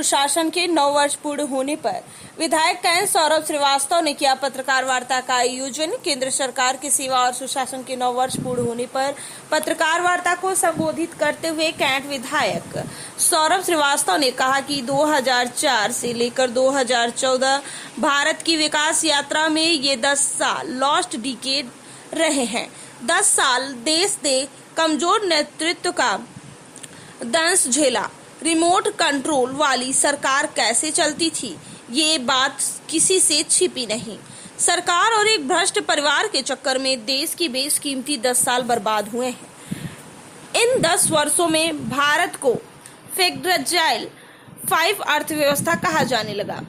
सुशासन के 9 वर्ष पूर्ण होने पर विधायक कैंट सौरभ श्रीवास्तव ने किया पत्रकार वार्ता का आयोजन। केंद्र सरकार की सेवा और सुशासन के 9 वर्ष पूर्ण होने पर पत्रकार वार्ता को संबोधित करते हुए कैंट विधायक सौरभ श्रीवास्तव ने कहा कि 2004 से लेकर 2014 भारत की विकास यात्रा में ये 10 साल लॉस्ट डिकेड रहे हैं। 10 साल देश ने कमजोर नेतृत्व का दंश झेला। रिमोट कंट्रोल वाली सरकार कैसे चलती थी, ये बात किसी से छिपी नहीं। सरकार और एक भ्रष्ट परिवार के चक्कर में देश की बेशकीमती 10 साल बर्बाद हुए हैं। इन 10 वर्षों में भारत को फ्रेजाइल 5 अर्थव्यवस्था कहा जाने लगा।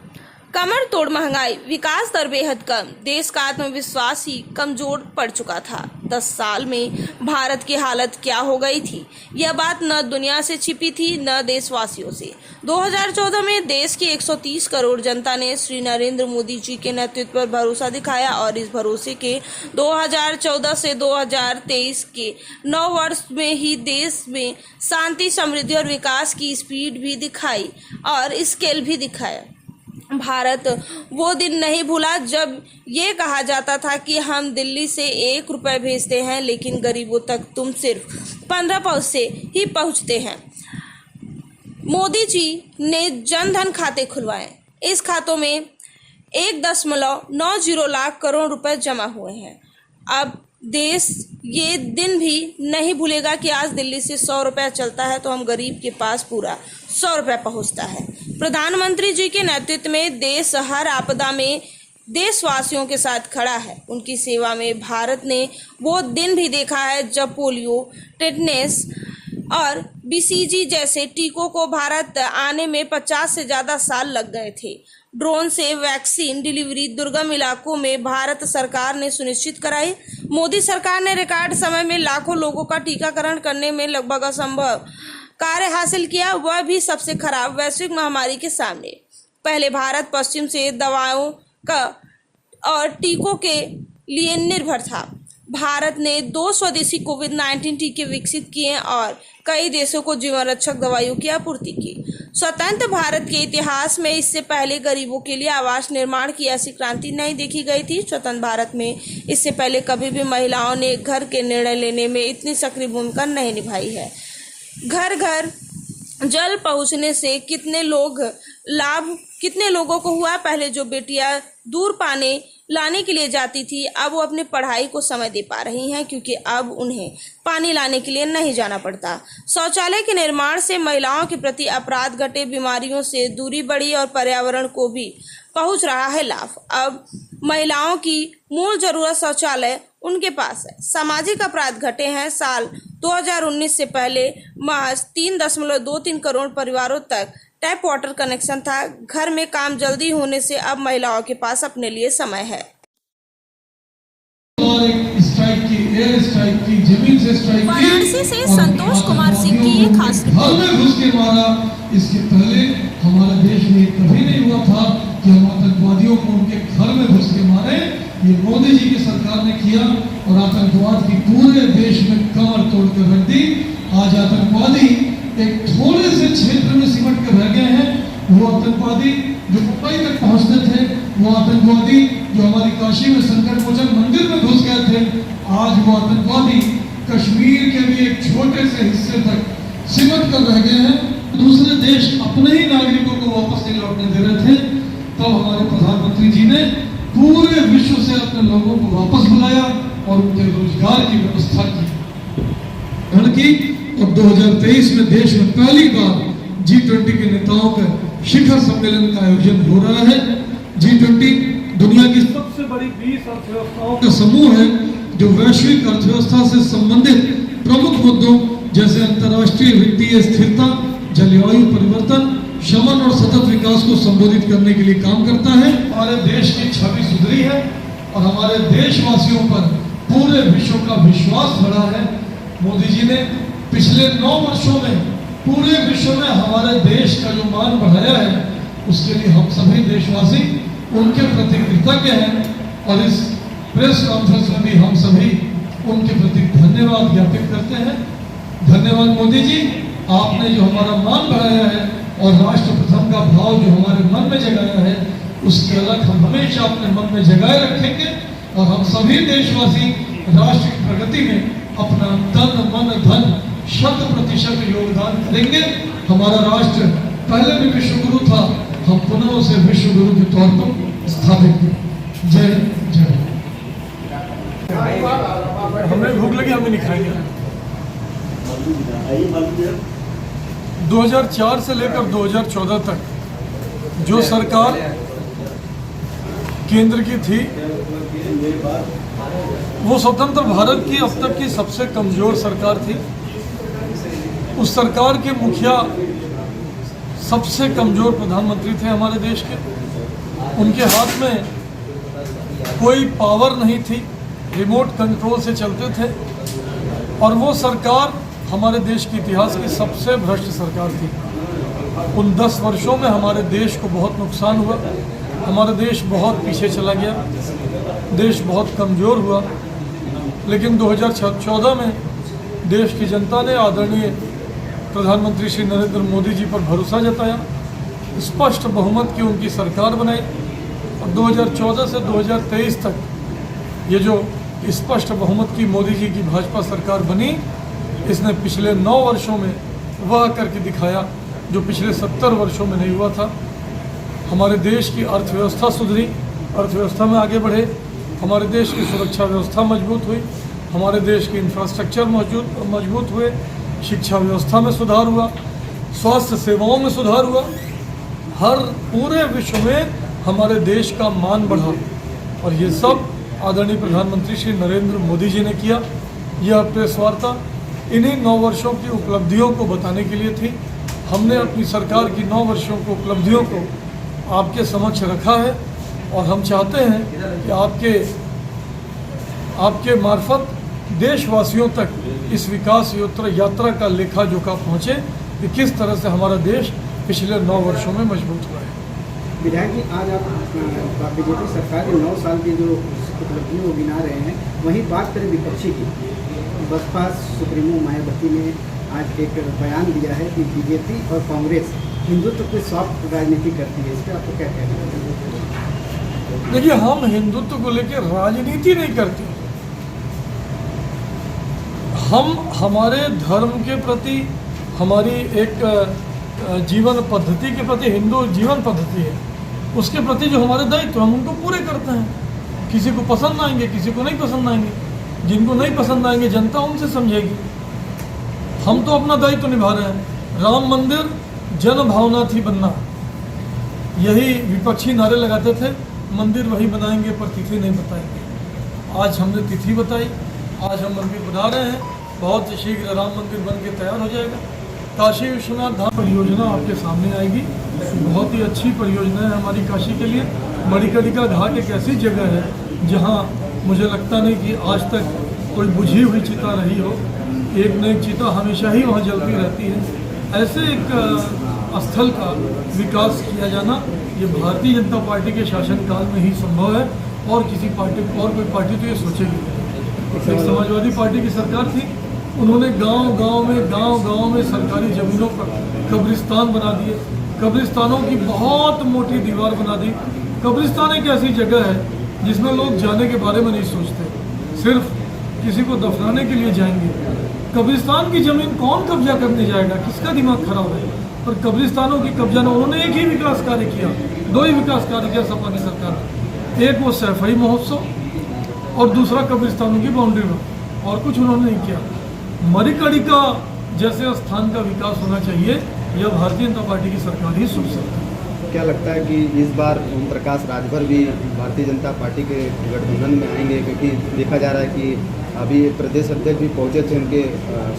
कमर तोड़ महंगाई, विकास दर बेहद कम, देश का आत्मविश्वास ही कमजोर पड़ चुका था। 10 साल में भारत की हालत क्या हो गई थी, यह बात न दुनिया से छिपी थी न देशवासियों से। 2014 में देश की 130 करोड़ जनता ने श्री नरेंद्र मोदी जी के नेतृत्व पर भरोसा दिखाया और इस भरोसे के 2014 से 2023 के 9 वर्ष में ही देश में शांति, समृद्धि और विकास की स्पीड भी दिखाई और स्केल भी दिखाया। भारत वो दिन नहीं भूला जब ये कहा जाता था कि हम दिल्ली से 1 रुपए भेजते हैं लेकिन गरीबों तक तुम सिर्फ 15 पैसे ही पहुंचते हैं। मोदी जी ने जनधन खाते खुलवाए। इस खातों में 1.90 लाख करोड़ रुपए जमा हुए हैं। अब देश ये दिन भी नहीं भूलेगा कि आज दिल्ली से 100 रुपया चलता है तो हम गरीब के पास पूरा 100 रुपया पहुंचता है। प्रधानमंत्री जी के नेतृत्व में देश हर आपदा में देशवासियों के साथ खड़ा है। उनकी सेवा में भारत ने वो दिन भी देखा है जब पोलियो, टेटनेस और बीसीजी जैसे टीकों को भारत आने में 50 से ज्यादा साल लग गए थे। ड्रोन से वैक्सीन डिलीवरी दुर्गम इलाकों में भारत सरकार ने सुनिश्चित कराई। मोदी सरकार ने रिकॉर्ड समय में लाखों लोगों का टीकाकरण करने में लगभग असंभव कार्य हासिल किया, वह भी सबसे खराब वैश्विक महामारी के सामने। पहले भारत पश्चिम से दवाओं का और टीकों के लिए निर्भर था। भारत ने 2 स्वदेशी कोविड-19 टीके विकसित किए और कई देशों को जीवन रक्षक दवाइयों की आपूर्ति की। स्वतंत्र भारत के इतिहास में इससे पहले गरीबों के लिए आवास निर्माण की ऐसी क्रांति नहीं देखी गई थी। स्वतंत्र भारत में इससे पहले कभी भी महिलाओं ने घर के निर्णय लेने में इतनी सक्रिय भूमिका नहीं निभाई है। घर घर जल पहुंचने से कितने लोगों को हुआ। पहले जो बेटियां दूर पानी लाने के लिए जाती थी, अब वो अपनी पढ़ाई को समय दे पा रही हैं क्योंकि अब उन्हें पानी लाने के लिए नहीं जाना पड़ता। शौचालय के निर्माण से महिलाओं के प्रति अपराध घटे, बीमारियों से दूरी बढ़ी और पर्यावरण को भी पहुंच रहा है लाभ। अब महिलाओं की मूल जरूरत शौचालय उनके पास है। सामाजिक अपराध घटे हैं। साल 2019 से पहले महज 3.23 करोड़ परिवारों तक टैप वाटर कनेक्शन था। घर में काम जल्दी होने से अब महिलाओं के पास अपने लिए समय है। वाराणसी से संतोष कुमार सिंह की ये खास रिपोर्ट। इसके पहले हमारे देश में कभी नहीं हुआ था कि हम आतंकवादियों को उनके घर में घुस के मारे। ये मोदी जी की सरकार ने किया और आतंकवाद की पूरे देश में कमर तोड़ कर रख दी। आज आतंकवादी एक थोड़े से क्षेत्र में सिमट कर रह गए हैं। वो आतंकवादी जो मुंबई तक पहुंचते थे, वो आतंकवादी जो हमारी काशी में संकट मोचन मंदिर में घुस गए थे, आज वो आतंकवादी कश्मीर के भी एक छोटे से हिस्से तक सिमट कर रह गए हैं। दूसरे देश अपने ही नागरिकों को वापस नहीं लौटने दे रहे थे, तब हमारे प्रधानमंत्री जी ने पूरे विश्व से अपने लोगों को वापस बुलाया और उनके रोजगार की व्यवस्था की। और 2023 में देश में पहली बार G20 के नेताओं का शिखर सम्मेलन का आयोजन हो रहा है। G20 दुनिया की सबसे बड़ी 20 अर्थव्यवस्थाओं का समूह है जो वैश्विक अर्थव्यवस्था से संबंधित प्रमुख मुद्दों जैसे अंतर्राष्ट्रीय वित्तीय स्थिरता, जलवायु परिवर्तन, शमन और सतत विकास को संबोधित करने के लिए काम करता है। हमारे देश की छवि सुधरी है और हमारे देशवासियों पर पूरे विश्व का विश्वास बढ़ा है। मोदी जी ने पिछले 9 वर्षों में पूरे विश्व में हमारे देश का जो मान बढ़ाया है, उसके लिए हम सभी देशवासी उनके प्रति कृतज्ञ हैं और इस प्रेस कॉन्फ्रेंस में भी हम सभी उनके प्रति धन्यवाद ज्ञापित करते हैं। धन्यवाद मोदी जी, आपने जो हमारा मान बढ़ाया है और राष्ट्र प्रथम का भाव जो हमारे मन में जगाया है, उसकी अलग हम हमेशा अपने मन में जगाए रखेंगे और हम सभी देशवासी राष्ट्र की प्रगति में अपना तन मन धन 100% योगदान करेंगे। हमारा राष्ट्र पहले भी विश्वगुरु था, हम पुनः उसे विश्वगुरु के तौर पर स्थापित करें। जय जय। हमें भूख लगी, हमें नहीं खाएंगे। 2004 से लेकर 2014 तक जो सरकार केंद्र की थी, वो स्वतंत्र भारत की अब तक की सबसे कमजोर सरकार थी। उस सरकार के मुखिया सबसे कमजोर प्रधानमंत्री थे हमारे देश के। उनके हाथ में कोई पावर नहीं थी, रिमोट कंट्रोल से चलते थे और वो सरकार हमारे देश के इतिहास की सबसे भ्रष्ट सरकार थी। उन 10 वर्षों में हमारे देश को बहुत नुकसान हुआ, हमारा देश बहुत पीछे चला गया, देश बहुत कमज़ोर हुआ। लेकिन 2014 में देश की जनता ने आदरणीय प्रधानमंत्री श्री नरेंद्र मोदी जी पर भरोसा जताया, स्पष्ट बहुमत की उनकी सरकार बनाई और 2014 से 2023 तक ये जो स्पष्ट बहुमत की मोदी जी की भाजपा सरकार बनी, इसने पिछले 9 वर्षों में वह करके दिखाया जो पिछले 70 वर्षों में नहीं हुआ था। हमारे देश की अर्थव्यवस्था सुधरी, अर्थव्यवस्था में आगे बढ़े, हमारे देश की सुरक्षा व्यवस्था मजबूत हुई, हमारे देश के इंफ्रास्ट्रक्चर मजबूत हुए, शिक्षा व्यवस्था में सुधार हुआ, स्वास्थ्य सेवाओं में सुधार हुआ। हर पूरे विश्व में हमारे देश का मान बढ़ा और ये सब आदरणीय प्रधानमंत्री श्री नरेंद्र मोदी जी ने किया। यह प्रेस वार्ता इन्हीं 9 वर्षों की उपलब्धियों को बताने के लिए थी। हमने अपनी सरकार की 9 वर्षों की उपलब्धियों को आपके समक्ष रखा है और हम चाहते हैं कि आपके मार्फत देशवासियों तक इस विकास यात्रा का लेखा जोखा पहुँचे कि किस तरह से हमारा देश पिछले 9 वर्षों में मजबूत हुआ है। विधायक जी, आज आप बीजेपी सरकार के 9 साल की जो उपलब्धियों को गिना रहे हैं, वहीं बात करें विपक्षी की, बसपा सुप्रीमो मायावती ने आज एक बयान दिया है कि बीजेपी और कांग्रेस हिंदुत्व की सॉफ्ट राजनीति करती है। इस पर आपको क्या कहना है? देखिए, हम हिंदुत्व को लेकर राजनीति नहीं करते। हम हमारे धर्म के प्रति, हमारी एक जीवन पद्धति के प्रति, हिंदू जीवन पद्धति है, उसके प्रति जो हमारे दायित्व हम उनको पूरे करते हैं। किसी को पसंद आएंगे, किसी को नहीं पसंद आएंगे, जिनको नहीं पसंद आएंगे जनता उनसे समझेगी। हम तो अपना दायित्व निभा रहे हैं। राम मंदिर जन भावना थी बनना, यही विपक्षी नारे लगाते थे, मंदिर वही बनाएंगे पर तिथि नहीं बताएंगे। आज हमने तिथि बताई, आज हम मंदिर बना रहे हैं, बहुत शीघ्र राम मंदिर बन के तैयार हो जाएगा। काशी विश्वनाथ धाम परियोजना आपके सामने आएगी, बहुत ही अच्छी परियोजना है हमारी काशी के लिए। मणिकर्णिका घाट एक ऐसी जगह है जहां मुझे लगता नहीं कि आज तक कोई बुझी हुई चिता रही हो, एक न एक चिता हमेशा ही वहां जलती रहती है। ऐसे एक स्थल का विकास किया जाना ये भारतीय जनता पार्टी के शासनकाल में ही संभव है और किसी पार्टी और कोई पार्टी तो ये सोचेगी। एक समाजवादी पार्टी की सरकार थी, उन्होंने गांव-गांव में सरकारी ज़मीनों पर कब्रिस्तान बना दिए, कब्रिस्तानों की बहुत मोटी दीवार बना दी। कब्रिस्तान एक ऐसी जगह है जिसमें लोग जाने के बारे में नहीं सोचते, सिर्फ किसी को दफनाने के लिए जाएंगे। कब्रिस्तान की ज़मीन कौन कब्जा करने जाएगा, किसका दिमाग खराब है? पर कब्रिस्तानों की कब्जा न, उन्होंने एक ही विकास कार्य किया, 2 ही विकास कार्य किया सपा की सरकार ने। एक वो सैफई महोत्सव और दूसरा कब्रिस्तानों की बाउंड्री में, और कुछ उन्होंने नहीं किया। मणिकर्णिका जैसे स्थान का विकास होना चाहिए, यह भारतीय जनता पार्टी की सरकार ही सोच सकती है। क्या लगता है कि इस बार ओम प्रकाश राजभर भी भारतीय जनता पार्टी के गठबंधन में आएंगे? क्योंकि देखा जा रहा है कि अभी प्रदेश अध्यक्ष भी पहुंचे थे उनके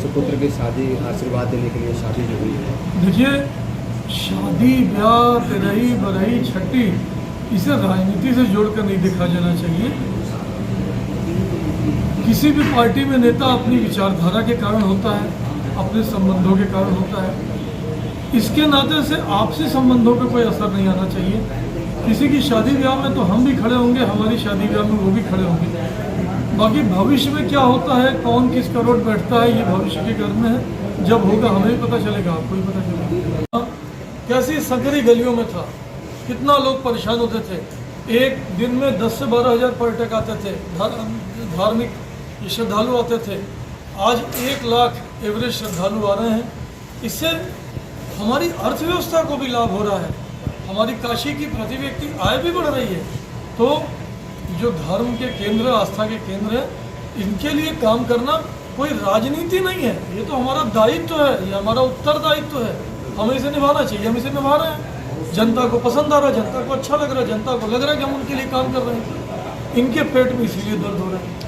सुपुत्र की शादी, आशीर्वाद देने के लिए शादी जो हुई है। देखिए, शादी ब्याह, तेरही बरही छठी, इसे राजनीति से जोड़कर नहीं देखा जाना चाहिए। किसी भी पार्टी में नेता अपनी विचारधारा के कारण होता है, अपने संबंधों के कारण होता है। इसके नाते से आपसी संबंधों पे कोई असर नहीं आना चाहिए। किसी की शादी ब्याह में तो हम भी खड़े होंगे, हमारी शादी ब्याह में वो भी खड़े होंगे। बाकी भविष्य में क्या होता है, कौन किस करोड़ बैठता है, ये भविष्य के घर में है। जब होगा हमें भी पता चलेगा, आपको भी पता चलेगा। कैसी संकरी गलियों में था, कितना लोग परेशान होते थे। एक दिन में 10 से 12 हज़ार पर्यटक आते थे, धार्मिक श्रद्धालु आते थे। आज 1 लाख एवरेज श्रद्धालु आ रहे हैं। इससे हमारी अर्थव्यवस्था को भी लाभ हो रहा है, हमारी काशी की प्रति व्यक्ति आय भी बढ़ रही है। तो जो धर्म के केंद्र, आस्था के केंद्र है, इनके लिए काम करना कोई राजनीति नहीं है, ये तो हमारा दायित्व है, ये हमारा उत्तरदायित्व है, हमें इसे निभाना चाहिए। हम इसे निभा रहे हैं, जनता को पसंद आ रहा है, जनता को अच्छा लग रहा है, जनता को लग रहा है कि हम उनके लिए काम कर रहे हैं। इनके पेट में इसीलिए दर्द हो रहा है।